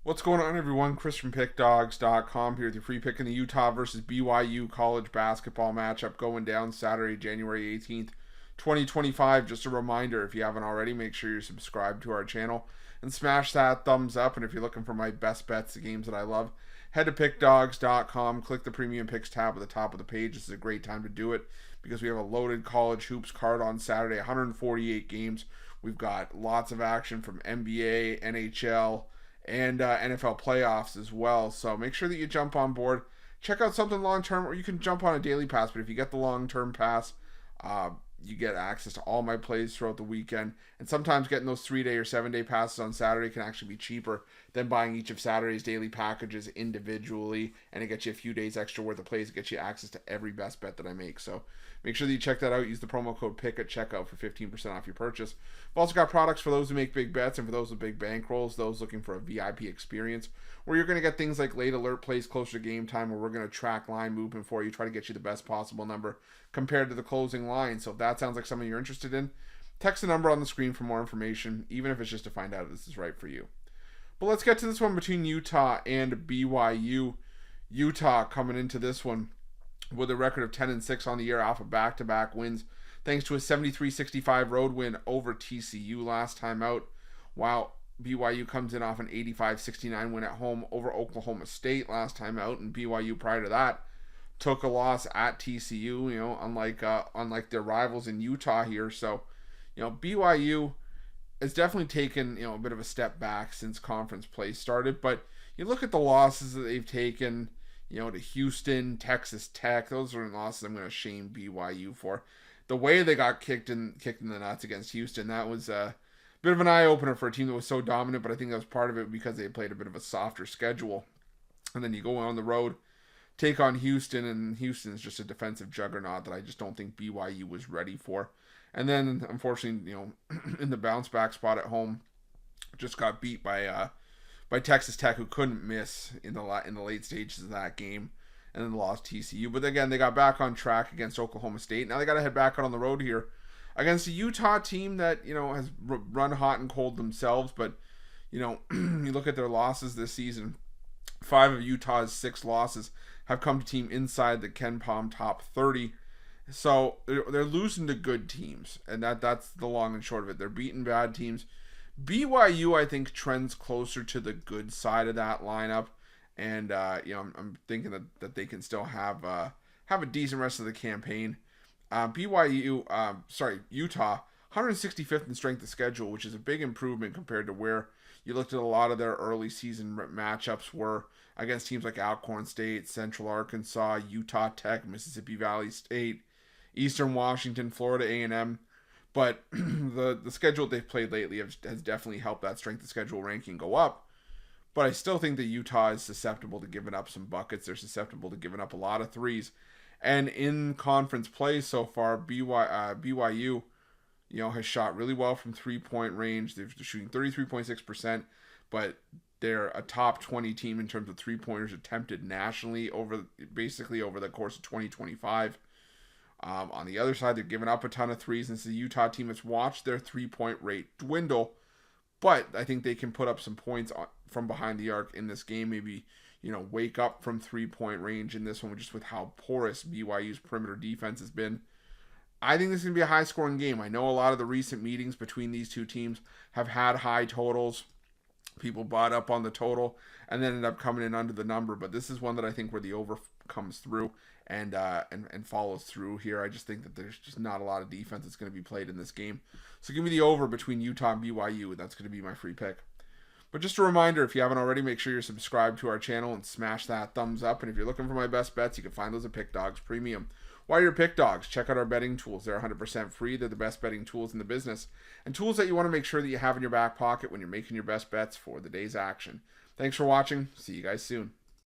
What's going on, everyone? Chris from Pickdawgz.com here with your free pick in the Utah versus BYU college basketball matchup going down Saturday, January 18th, 2025. Just a reminder, if you haven't already, make sure you're subscribed to our channel and smash that thumbs up. And if you're looking for my best bets, the games that I love, head to Pickdawgz.com, click the Premium Picks tab at the top of the page. This is a great time to do it because we have a loaded college hoops card on Saturday, 148 games. We've got lots of action from NBA, NHL, and NFL playoffs as well. So make sure that you jump on board. Check out something long-term, or you can jump on a daily pass. But if you get the long-term pass, you get access to all my plays throughout the weekend. And sometimes getting those 3-day or 7-day passes on Saturday can actually be cheaper than buying each of Saturday's daily packages individually. And it gets you a few days extra worth of plays. It gets you access to every best bet that I make. So make sure that you check that out. Use the promo code PICK at checkout for 15% off your purchase. We've also got products for those who make big bets and for those with big bankrolls, those looking for a VIP experience, where you're going to get things like late alert plays closer to game time, where we're going to track line movement for you, try to get you the best possible number compared to the closing line. So if that sounds like something you're interested in, text the number on the screen for more information, even if it's just to find out if this is right for you. But let's get to this one between Utah and BYU. Utah coming into this one with a record of 10-6 on the year off of back-to-back wins, thanks to a 73-65 road win over TCU last time out, while BYU comes in off an 85-69 win at home over Oklahoma State last time out, and BYU prior to that took a loss at TCU, unlike their rivals in Utah here. So, BYU has definitely taken, a bit of a step back since conference play started, but you look at the losses that they've taken, to Houston, Texas Tech. Those are losses I'm going to shame BYU for. The way they got kicked in the nuts against Houston, that was a bit of an eye-opener for a team that was so dominant, but I think that was part of it because they played a bit of a softer schedule. And then you go on the road, take on Houston, and Houston's just a defensive juggernaut that I just don't think BYU was ready for. And then, unfortunately, in the bounce-back spot at home, just got beat by Texas Tech, who couldn't miss in the late stages of that game, and then lost TCU. But again, they got back on track against Oklahoma State. Now they got to head back out on the road here against a Utah team that has run hot and cold themselves. But you look at their losses this season. 5 of Utah's 6 losses have come to team inside the KenPom top 30. So they're losing to good teams, and that's the long and short of it. They're beating bad teams. BYU, I think, trends closer to the good side of that lineup, and I'm thinking that they can still have a decent rest of the campaign. Utah, 165th in strength of schedule, which is a big improvement compared to where you looked at a lot of their early season matchups were against teams like Alcorn State, Central Arkansas, Utah Tech, Mississippi Valley State, Eastern Washington, Florida A&M. But the schedule they've played lately has definitely helped that strength of schedule ranking go up. But I still think that Utah is susceptible to giving up some buckets. They're susceptible to giving up a lot of threes. And in conference play so far, BYU, has shot really well from three-point range. They're shooting 33.6%, but they're a top 20 team in terms of three-pointers attempted nationally over the course of 2025. On the other side, they're giving up a ton of threes, and it's the Utah team that's watched their three-point rate dwindle. But I think they can put up some points from behind the arc in this game. Maybe, wake up from three-point range in this one, just with how porous BYU's perimeter defense has been. I think this is going to be a high-scoring game. I know a lot of the recent meetings between these two teams have had high totals. People bought up on the total and then ended up coming in under the number. But this is one that I think where the over comes through and follows through here. I just think that there's just not a lot of defense that's going to be played in this game. So give me the over between Utah and BYU. That's going to be my free pick. But just a reminder, if you haven't already, make sure you're subscribed to our channel and smash that thumbs up. And if you're looking for my best bets, you can find those at Pickdawgz Premium. While you're Pickdawgz, check out our betting tools. They're 100% free. They're the best betting tools in the business, and tools that you want to make sure that you have in your back pocket when you're making your best bets for the day's action. Thanks for watching. See you guys soon.